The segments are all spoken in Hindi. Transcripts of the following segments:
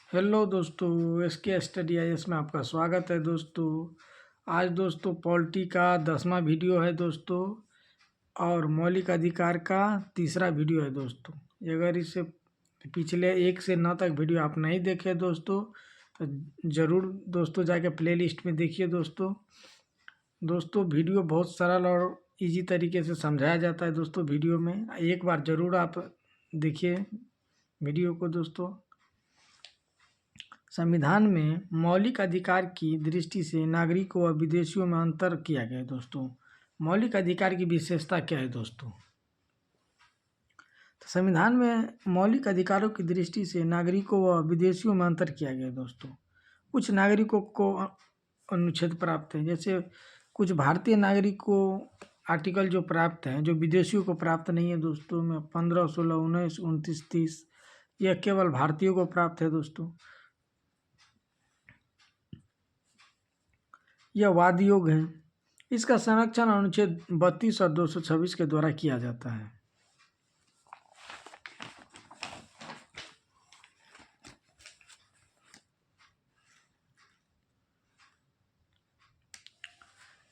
हेलो दोस्तों, एसके स्टडी आईएएस में आपका स्वागत है दोस्तों। आज दोस्तों पॉलिटी का 10वां वीडियो है दोस्तों और मौलिक अधिकार का तीसरा वीडियो है दोस्तों। अगर इससे पिछले 1 से 9 तक वीडियो आप नहीं देखे दोस्तों तो ज़रूर दोस्तों जाके प्लेलिस्ट में देखिए दोस्तों। वीडियो बहुत सरल और इजी तरीके से समझाया जाता है दोस्तों। वीडियो में एक बार ज़रूर आप देखिए वीडियो को दोस्तों। संविधान में मौलिक अधिकार की दृष्टि से नागरिकों व विदेशियों में अंतर किया गया है दोस्तों। मौलिक अधिकार की विशेषता क्या है दोस्तों? तो संविधान में मौलिक अधिकारों की दृष्टि से नागरिकों व विदेशियों में अंतर किया गया है दोस्तों। कुछ नागरिकों को अनुच्छेद प्राप्त है, जैसे कुछ भारतीय नागरिक को आर्टिकल जो प्राप्त हैं, जो विदेशियों को प्राप्त नहीं है दोस्तों। में 15, 16, 19, 29, 30 यह केवल भारतीयों को प्राप्त है दोस्तों। यह वाद योग है। इसका संरक्षण अनुच्छेद 32 और 226 के द्वारा किया जाता है।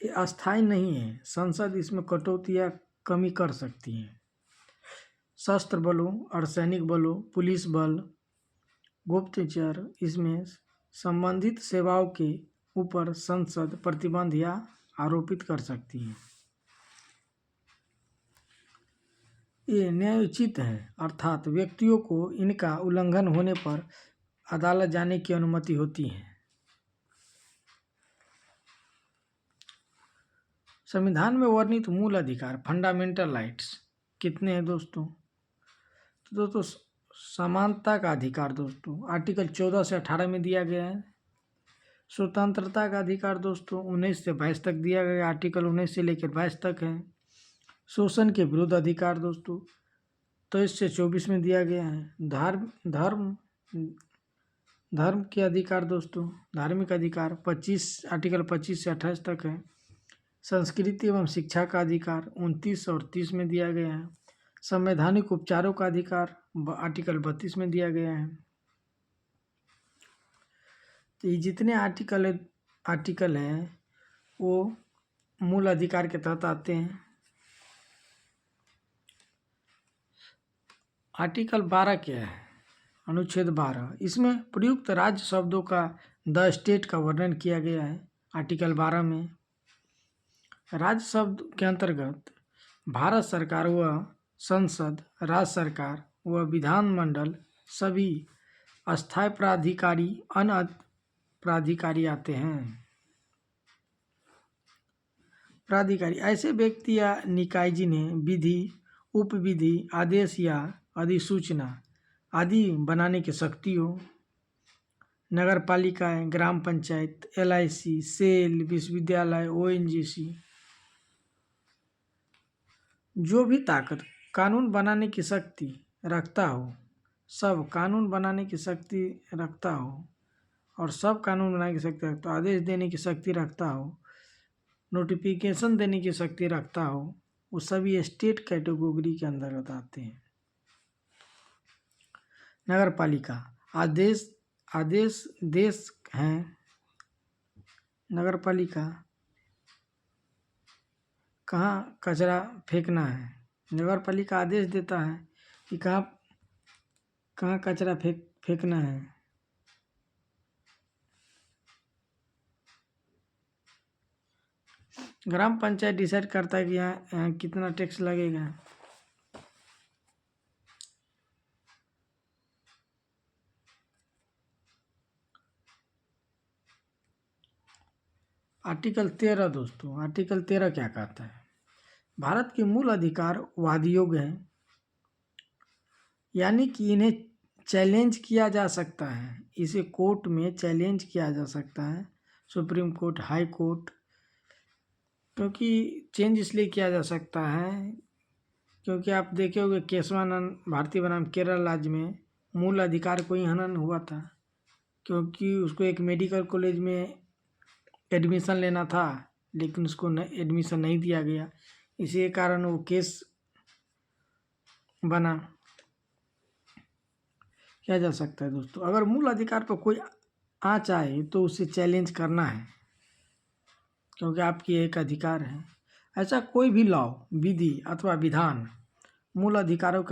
ये अस्थायी नहीं है। संसद इसमें कटौती या कमी कर सकती है। सशस्त्र बलों, अर्धसैनिक बलों, पुलिस बल, गुप्तचर, इसमें संबंधित सेवाओं के ऊपर संसद प्रतिबंध या आरोपित कर सकती है। ये न्यायोचित है, अर्थात व्यक्तियों को इनका उल्लंघन होने पर अदालत जाने की अनुमति होती है। संविधान में वर्णित मूल अधिकार फंडामेंटल राइट्स कितने हैं दोस्तों? तो दोस्तों समानता का अधिकार दोस्तों आर्टिकल 14 से 18 में दिया गया है। स्वतंत्रता का अधिकार दोस्तों 19 से 22 तक दिया गया, आर्टिकल 19 से लेकर 22 तक है। शोषण के विरुद्ध अधिकार दोस्तों 23 से 24 में दिया गया है। धर्म के अधिकार दोस्तों, धार्मिक अधिकार 25 आर्टिकल 25 से 28 तक है। संस्कृति एवं शिक्षा का अधिकार 29 और 30 में दिया गया है। संवैधानिक उपचारों का अधिकार आर्टिकल 32 में दिया गया है। तो ये जितने आर्टिकल हैं वो मूल अधिकार के तहत आते हैं। आर्टिकल 12 क्या है? अनुच्छेद 12, इसमें प्रयुक्त राज्य शब्दों का द स्टेट का वर्णन किया गया है। आर्टिकल 12 में राज्य शब्द के अंतर्गत भारत सरकार व संसद, राज्य सरकार व विधानमंडल, सभी अस्थायी प्राधिकारी, अन्य प्राधिकारी आते हैं। प्राधिकारी ऐसे व्यक्ति या निकाय जिन्हें विधि, उपविधि, आदेश या अधिसूचना आदि बनाने की शक्ति हो। नगर पालिकाएँ, ग्राम पंचायत, LIC, सेल, विश्वविद्यालय, ONGC, जो भी ताकत कानून बनाने की शक्ति रखता हो, सब कानून बनाने की शक्ति रखता हो और सब कानून बनाने की शक्ति रखता हो, आदेश देने की शक्ति रखता हो, नोटिफिकेशन देने की शक्ति रखता हो, वो सभी स्टेट कैटेगरी के अंतर्गत आते हैं। नगर पालिका आदेश देश हैं। नगर पालिका कहाँ कचरा फेंकना है, नगर पालिका आदेश देता है कि कहाँ कचरा फेंकना है। ग्राम पंचायत डिसाइड करता है कि यहाँ कितना टैक्स लगेगा। आर्टिकल 13 दोस्तों, आर्टिकल 13 क्या कहता है? भारत के मूल अधिकार वादयोग हैं, यानी कि इन्हें चैलेंज किया जा सकता है। इसे कोर्ट में चैलेंज किया जा सकता है, सुप्रीम कोर्ट, हाई कोर्ट। क्योंकि चेंज इसलिए किया जा सकता है क्योंकि आप देखे होंगे केशवानंद भारती बनाम केरल राज्य में मूल अधिकार को ही हनन हुआ था, क्योंकि उसको एक मेडिकल कॉलेज में एडमिशन लेना था लेकिन उसको एडमिशन नहीं दिया गया। इसी कारण वो केस बना। किया जा सकता है दोस्तों। अगर मूल अधिकार पर कोई आँच आए तो उसे चैलेंज करना है, क्योंकि आपकी एक अधिकार है। ऐसा कोई भी लॉ, विधि अथवा विधान मूल अधिकारों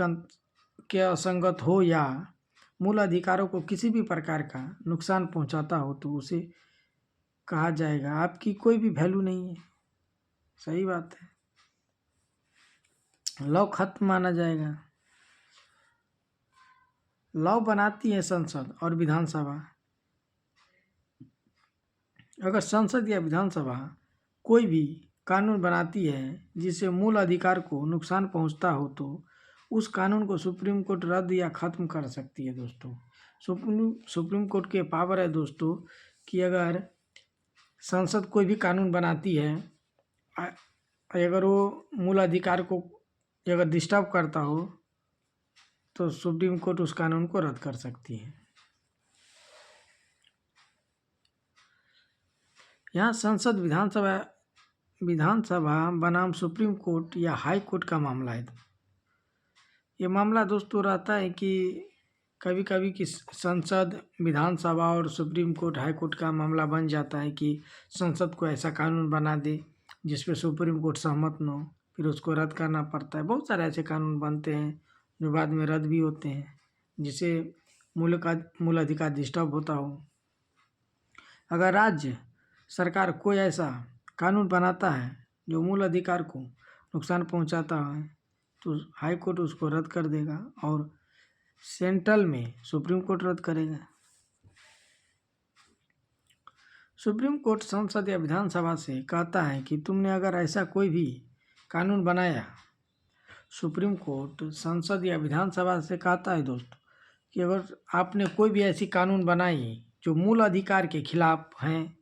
के असंगत हो या मूल अधिकारों को किसी भी प्रकार का नुकसान पहुंचाता हो तो उसे कहा जाएगा आपकी कोई भी वैल्यू नहीं है। सही बात है, लॉ खत्म माना जाएगा। लॉ बनाती है संसद और विधानसभा। अगर संसद या विधानसभा कोई भी कानून बनाती है जिससे मूल अधिकार को नुकसान पहुंचता हो तो उस कानून को सुप्रीम कोर्ट रद्द या ख़त्म कर सकती है दोस्तों। सुप्रीम कोर्ट के पावर है दोस्तों कि अगर संसद कोई भी कानून बनाती है, अगर वो मूल अधिकार को अगर डिस्टर्ब करता हो तो सुप्रीम कोर्ट उस कानून को रद्द कर सकती है। यहाँ संसद विधानसभा बनाम सुप्रीम कोर्ट या हाई कोर्ट का मामला है। ये मामला दोस्तों रहता है कि कभी कभी कि संसद, विधानसभा और सुप्रीम कोर्ट, हाई कोर्ट का मामला बन जाता है कि संसद को ऐसा कानून बना दे जिस पे सुप्रीम कोर्ट सहमत न हो, फिर उसको रद्द करना पड़ता है। बहुत सारे ऐसे कानून बनते हैं जो बाद में रद्द भी होते हैं, जिससे मूल अधिकार डिस्टर्ब होता हो। अगर राज्य सरकार कोई ऐसा कानून बनाता है जो मूल अधिकार को नुकसान पहुंचाता है तो हाई कोर्ट उसको रद्द कर देगा और सेंट्रल में सुप्रीम कोर्ट रद्द करेगा। सुप्रीम कोर्ट संसद या विधानसभा से कहता है कि तुमने अगर ऐसा कोई भी कानून बनाया, सुप्रीम कोर्ट संसद या विधानसभा से कहता है दोस्तों कि अगर आपने कोई भी ऐसी कानून बनाई जो मूल अधिकार के खिलाफ हैं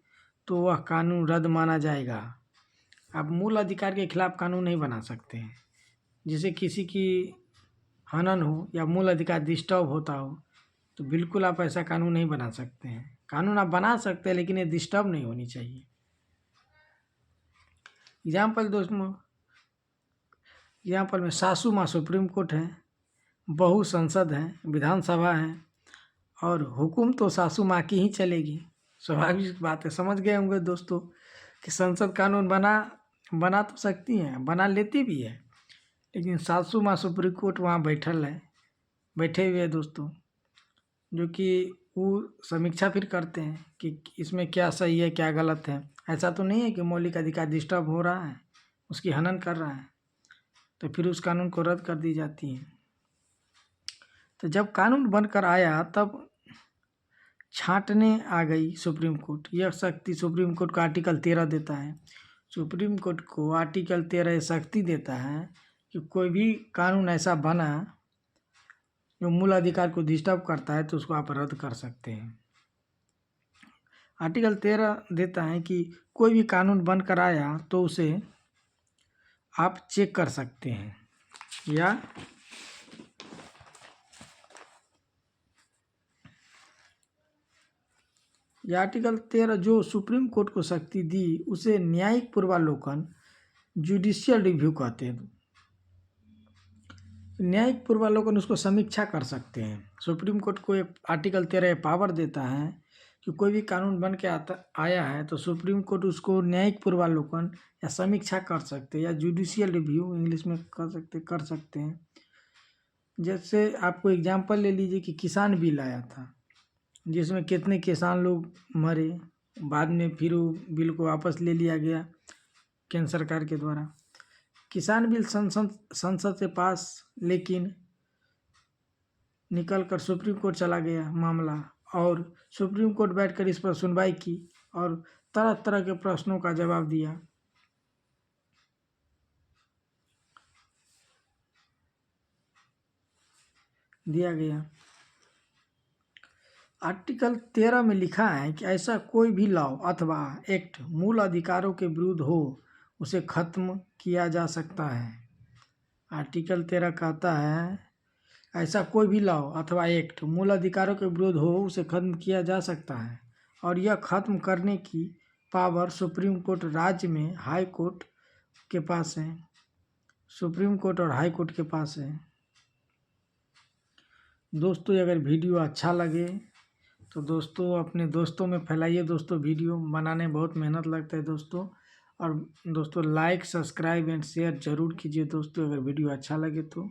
तो वह कानून रद्द माना जाएगा। आप मूल अधिकार के खिलाफ कानून नहीं बना सकते हैं, जिससे किसी की हनन हो या मूल अधिकार डिस्टर्ब होता हो तो बिल्कुल आप ऐसा कानून नहीं बना सकते हैं। कानून आप बना सकते हैं लेकिन ये डिस्टर्ब नहीं होनी चाहिए। एग्जाम्पल दोस्तों, एग्जाम्पल में सासू माँ सुप्रीम कोर्ट है, बहू संसद है, विधानसभा है और हुकुम तो सासू माँ की ही चलेगी। स्वाभाविक बात है, समझ गए होंगे दोस्तों कि संसद कानून बना तो सकती हैं, बना लेती भी है, लेकिन सासू माँ सुप्रीम कोर्ट वहाँ बैठे हुए हैं दोस्तों, जो कि वो समीक्षा फिर करते हैं कि इसमें क्या सही है क्या गलत है। ऐसा तो नहीं है कि मौलिक अधिकार डिस्टर्ब हो रहा है, उसकी हनन कर रहा है, तो फिर उस कानून को रद्द कर दी जाती है। तो जब कानून बनकर आया तब छांटने आ गई सुप्रीम कोर्ट। यह शक्ति सुप्रीम कोर्ट को आर्टिकल 13 देता है। सुप्रीम कोर्ट को आर्टिकल 13 शक्ति देता है कि कोई भी कानून ऐसा बना जो मूल अधिकार को डिस्टर्ब करता है तो उसको आप रद्द कर सकते हैं। आर्टिकल 13 देता है कि कोई भी कानून बनकर आया तो उसे आप चेक कर सकते हैं, या आर्टिकल 13 जो सुप्रीम कोर्ट को शक्ति दी उसे न्यायिक पूर्वालोकन, जुडिशियल रिव्यू कहते हैं। न्यायिक पूर्वालोकन उसको समीक्षा कर सकते हैं। सुप्रीम कोर्ट को एक आर्टिकल 13 पावर देता है कि कोई भी कानून बन के आया है तो सुप्रीम कोर्ट उसको न्यायिक पूर्वालोकन या समीक्षा कर सकते हैं, या जुडिशियल रिव्यू इंग्लिश में कर सकते हैं। जैसे आपको एग्जांपल ले लीजिए कि किसान बिल आया था जिसमें कितने किसान लोग मरे, बाद में फिर वो बिल को वापस ले लिया गया केंद्र सरकार के द्वारा। किसान बिल संसद से पास, लेकिन निकल कर सुप्रीम कोर्ट चला गया मामला, और सुप्रीम कोर्ट बैठकर इस पर सुनवाई की और तरह तरह के प्रश्नों का जवाब दिया। गया। आर्टिकल 13 में लिखा है कि ऐसा कोई भी लॉ अथवा एक्ट मूल अधिकारों के विरुद्ध हो उसे खत्म किया जा सकता है। आर्टिकल 13 कहता है ऐसा कोई भी लॉ अथवा एक्ट मूल अधिकारों के विरुद्ध हो उसे खत्म किया जा सकता है, और यह खत्म करने की पावर सुप्रीम कोर्ट, राज्य में हाई कोर्ट के पास है। सुप्रीम कोर्ट और हाई कोर्ट के पास है। दोस्तों अगर वीडियो अच्छा लगे तो दोस्तों अपने दोस्तों में फैलाइए दोस्तों। वीडियो बनाने में बहुत मेहनत लगता है दोस्तों। और दोस्तों लाइक सब्सक्राइब एंड शेयर जरूर कीजिए दोस्तों अगर वीडियो अच्छा लगे तो।